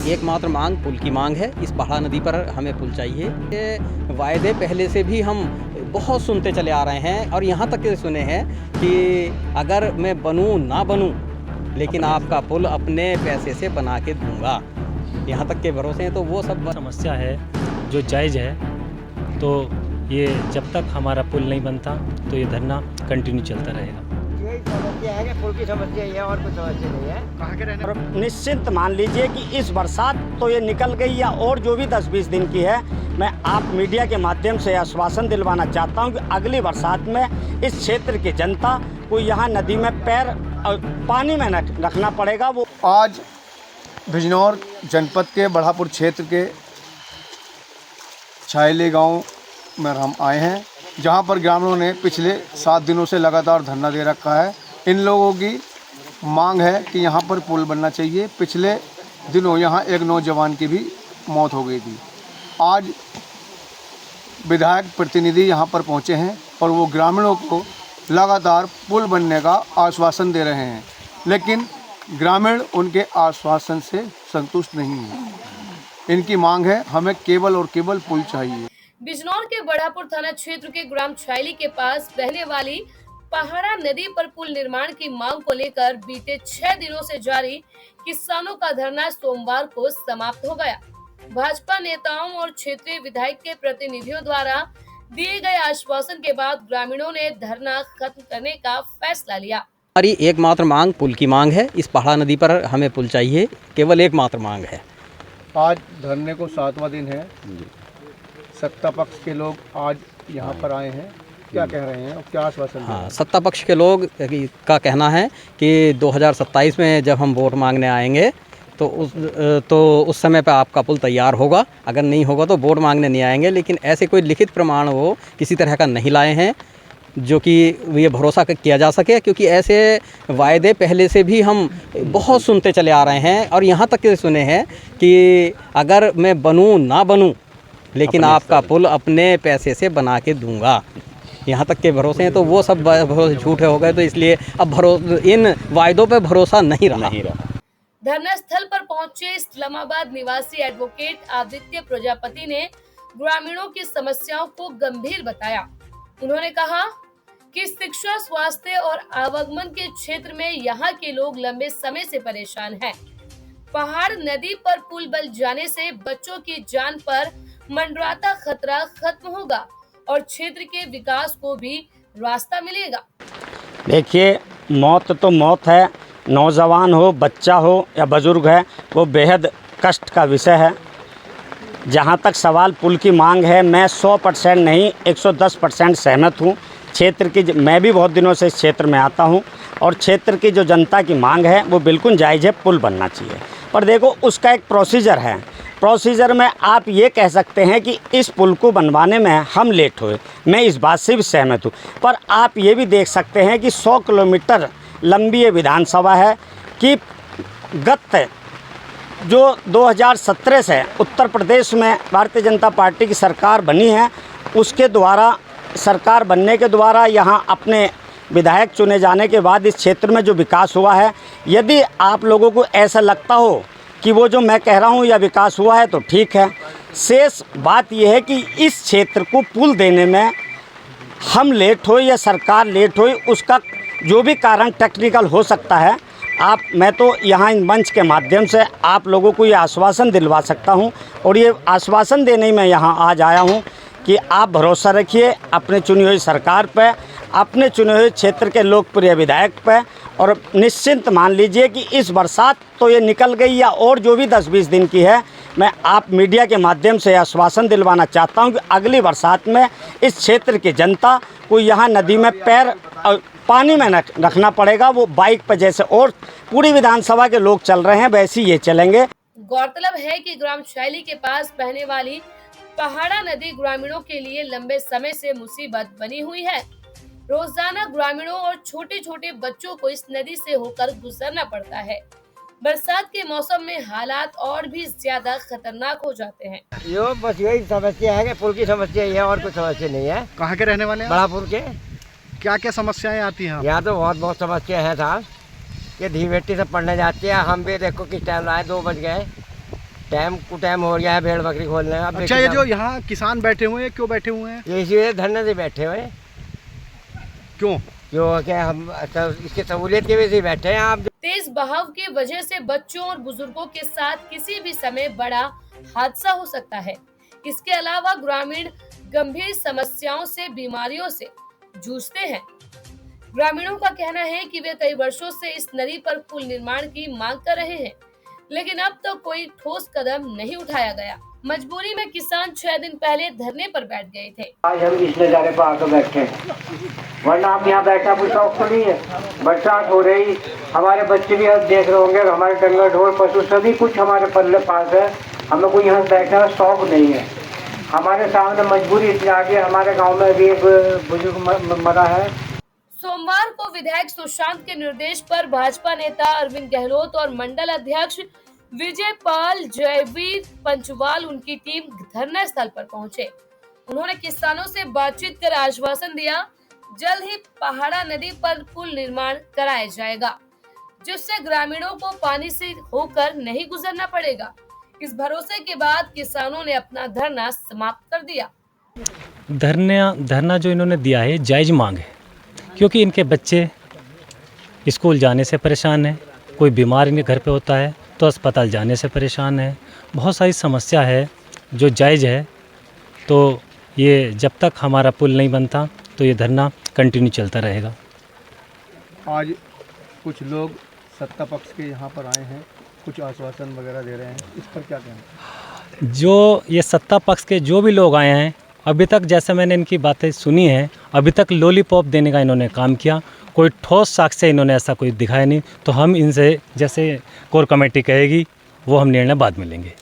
एकमात्र मांग पुल की मांग है। इस पहाड़ा नदी पर हमें पुल चाहिए। ये वायदे पहले से भी हम बहुत सुनते चले आ रहे हैं और यहाँ तक के सुने हैं कि अगर मैं बनूँ ना बनूँ लेकिन आपका पुल अपने पैसे से बना के दूंगा, यहाँ तक के भरोसे हैं। तो वो सब समस्या है जो जायज़ है, तो ये जब तक हमारा पुल नहीं बनता तो ये धरना कंटिन्यू चलता रहेगा। यही समस्या है कि पुल की समस्या ही है और कुछ समस्या नहीं है। कहाँ के रहने? और निश्चिंत मान लीजिए कि इस बरसात तो ये निकल गई या और जो भी 10-20 दिन की है, मैं आप मीडिया के माध्यम से आश्वासन दिलवाना चाहता हूं कि अगली बरसात में इस क्षेत्र की जनता को यहाँ नदी में पैर पानी में रखना पड़ेगा। वो आज बिजनौर जनपद के बढ़ापुर क्षेत्र के छायली गांव में हम आए हैं, जहां पर ग्रामीणों ने पिछले 7 दिनों से लगातार धरना दे रखा है। इन लोगों की मांग है कि यहां पर पुल बनना चाहिए। पिछले दिनों यहां एक नौजवान की भी मौत हो गई थी। आज विधायक प्रतिनिधि यहां पर पहुंचे हैं और वो ग्रामीणों को लगातार पुल बनने का आश्वासन दे रहे हैं, लेकिन ग्रामीण उनके आश्वासन से संतुष्ट नहीं है। इनकी मांग है हमें केवल और केवल पुल चाहिए। बिजनौर के बढ़ापुर थाना क्षेत्र के ग्राम छायली के पास बहने वाली पहाड़ा नदी पर पुल निर्माण की मांग को लेकर बीते 6 दिनों से जारी किसानों का धरना सोमवार को समाप्त हो गया। भाजपा नेताओं और क्षेत्रीय विधायक के प्रतिनिधियों द्वारा दिए गए आश्वासन के बाद ग्रामीणों ने धरना खत्म करने का फैसला लिया। हमारी एकमात्र मांग पुल की मांग है। इस पहाड़ा नदी पर हमें पुल चाहिए, केवल एकमात्र मांग है। आज धरने को 7वां दिन है। सत्ता पक्ष के लोग आज यहाँ पर आए हैं, क्या कह रहे हैं और क्या आश्वासन दे रहे हैं? सत्ता पक्ष के लोग का कहना है कि 2027 में जब हम वोट मांगने आएंगे तो उस समय पर आपका पुल तैयार होगा, अगर नहीं होगा तो वोट मांगने नहीं आएंगे। लेकिन ऐसे कोई लिखित प्रमाण वो किसी तरह का नहीं लाए हैं जो कि ये भरोसा किया जा सके, क्योंकि ऐसे वायदे पहले से भी हम बहुत सुनते चले आ रहे हैं और यहाँ तक के सुने हैं कि अगर मैं बनूँ ना बनूँ लेकिन आपका पुल अपने पैसे से बना के दूंगा, यहाँ तक के भरोसे हैं। तो वो सब भरोसे झूठे हो गए, तो इसलिए अब इन वायदों पे भरोसा नहीं रहा। धरना स्थल पर पहुंचे इस्लामाबाद निवासी एडवोकेट आदित्य प्रजापति ने ग्रामीणों की समस्याओं को गंभीर बताया। उन्होंने कहा कि शिक्षा, स्वास्थ्य और आवागमन के क्षेत्र में यहाँ के लोग लंबे समय से परेशान हैं। पहाड़ नदी पर पुल बन जाने से बच्चों की जान पर मंडराता खतरा खत्म होगा और क्षेत्र के विकास को भी रास्ता मिलेगा। देखिए, मौत तो मौत है, नौजवान हो, बच्चा हो या बुजुर्ग है, वो बेहद कष्ट का विषय है। जहाँ तक सवाल पुल की मांग है, मैं 100% नहीं 110% सहमत हूँ। क्षेत्र की मैं भी बहुत दिनों से इस क्षेत्र में आता हूँ और क्षेत्र की जो जनता की मांग है वो बिल्कुल जायज़ है, पुल बनना चाहिए। पर देखो, उसका एक प्रोसीजर है। प्रोसीजर में आप ये कह सकते हैं कि इस पुल को बनवाने में हम लेट हुए, मैं इस बात से भी सहमत हूँ। पर आप ये भी देख सकते हैं कि 100 किलोमीटर लंबी ये विधानसभा है कि गत जो 2017 से उत्तर प्रदेश में भारतीय जनता पार्टी की सरकार बनी है, उसके द्वारा सरकार बनने के द्वारा यहाँ अपने विधायक चुने जाने के बाद इस क्षेत्र में जो विकास हुआ है, यदि आप लोगों को ऐसा लगता हो कि वो जो मैं कह रहा हूँ या विकास हुआ है तो ठीक है। शेष बात यह है कि इस क्षेत्र को पुल देने में हम लेट हो या सरकार लेट हो, उसका जो भी कारण टेक्निकल हो सकता है। मैं तो यहाँ इन मंच के माध्यम से आप लोगों को ये आश्वासन दिलवा सकता हूँ और ये आश्वासन देने ही मैं यहाँ आज आया हूँ कि आप भरोसा रखिए अपने चुनी हुई सरकार पर, अपने चुने हुए क्षेत्र के लोकप्रिय विधायक पर, और निश्चिंत मान लीजिए कि इस बरसात तो ये निकल गई या और जो भी 10-20 दिन की है, मैं आप मीडिया के माध्यम से आश्वासन दिलवाना चाहता हूँ कि अगली बरसात में इस क्षेत्र की जनता को यहाँ नदी में पैर पानी में रखना पड़ेगा। वो बाइक पर जैसे और पूरी विधानसभा के लोग चल रहे हैं, वैसे ये चलेंगे। गौरतलब है कि ग्राम छायली के पास बहने वाली पहाड़ा नदी ग्रामीणों के लिए लंबे समय से मुसीबत बनी हुई है। रोजाना ग्रामीणों और छोटे छोटे बच्चों को इस नदी से होकर गुजरना पड़ता है। बरसात के मौसम में हालात और भी ज्यादा खतरनाक हो जाते हैं। यो बस यही समस्या है कि पुल की समस्या ही है और कुछ समस्या नहीं है। कहाँ के रहने वाले हैं? बढ़ापुर के। क्या क्या समस्याएं आती हैं? यहाँ तो बहुत समस्या है साहब। कि धी बेटी से पढ़ने जाती है, हम भी देखो किस टाइम आए, 2 बज गए, टाइम को टाइम हो गया है भेड़ बकरी खोलने का। अब अच्छा, ये जो यहाँ किसान बैठे हुए हैं, क्यों बैठे हुए हैं? ये इसीलिए धरने से बैठे हुए हैं। क्यों? क्यों क्या हम इसके सहूलियत की वजह से बैठे हैं। आप तेज बहाव की वजह से बच्चों और बुजुर्गों के साथ किसी भी समय बड़ा हादसा हो सकता है। इसके अलावा ग्रामीण गंभीर समस्याओं से, बीमारियों से जूझते हैं। ग्रामीणों का कहना है कि वे कई वर्षों से इस नदी पर पुल निर्माण की मांग कर रहे हैं, लेकिन अब तक कोई ठोस कदम नहीं उठाया गया। मजबूरी में किसान 6 दिन पहले धरने पर बैठ गए थे। आज हम इस नज़ारे पर आकर बैठे हैं, वरना हम यहाँ बैठा कोई शौक तो नहीं है। बरसात हो रही, हमारे बच्चे भी अब देख रहे होंगे, हमारे डंगर ढोर पशु सभी कुछ हमारे पल्ले पास है। हमें कोई यहाँ बैठने का शौक नहीं है। हमारे सामने मजबूरी इसलिए आ गई। हमारे गाँव में अभी एक बुजुर्ग मरा है। सोमवार को विधायक सुशांत के निर्देश पर भाजपा नेता अरविंद गहलोत और मंडल अध्यक्ष विजय पाल जयवीर पंचवाल उनकी टीम धरना स्थल पर पहुंचे। उन्होंने किसानों से बातचीत कर आश्वासन दिया, जल्द ही पहाड़ा नदी पर पुल निर्माण कराया जाएगा, जिससे ग्रामीणों को पानी से होकर नहीं गुजरना पड़ेगा। इस भरोसे के बाद किसानों ने अपना धरना समाप्त कर दिया। धरना जो इन्होंने दिया है जायज़ मांग है, क्योंकि इनके बच्चे स्कूल जाने से परेशान हैं, कोई बीमार इनके घर पे होता है तो अस्पताल जाने से परेशान है। बहुत सारी समस्या है जो जायज़ है। तो ये जब तक हमारा पुल नहीं बनता तो ये धरना कंटिन्यू चलता रहेगा। आज कुछ लोग सत्ता पक्ष के यहाँ पर आए हैं, कुछ आश्वासन वगैरह दे रहे हैं, इस पर क्या कहना? जो ये सत्ता पक्ष के जो भी लोग आए हैं, अभी तक जैसे मैंने इनकी बातें सुनी हैं, अभी तक लॉलीपॉप देने का इन्होंने काम किया। कोई ठोस साक्ष्य इन्होंने ऐसा कोई दिखाया नहीं। तो हम इनसे जैसे कोर कमेटी कहेगी वो हम निर्णय बाद में लेंगे।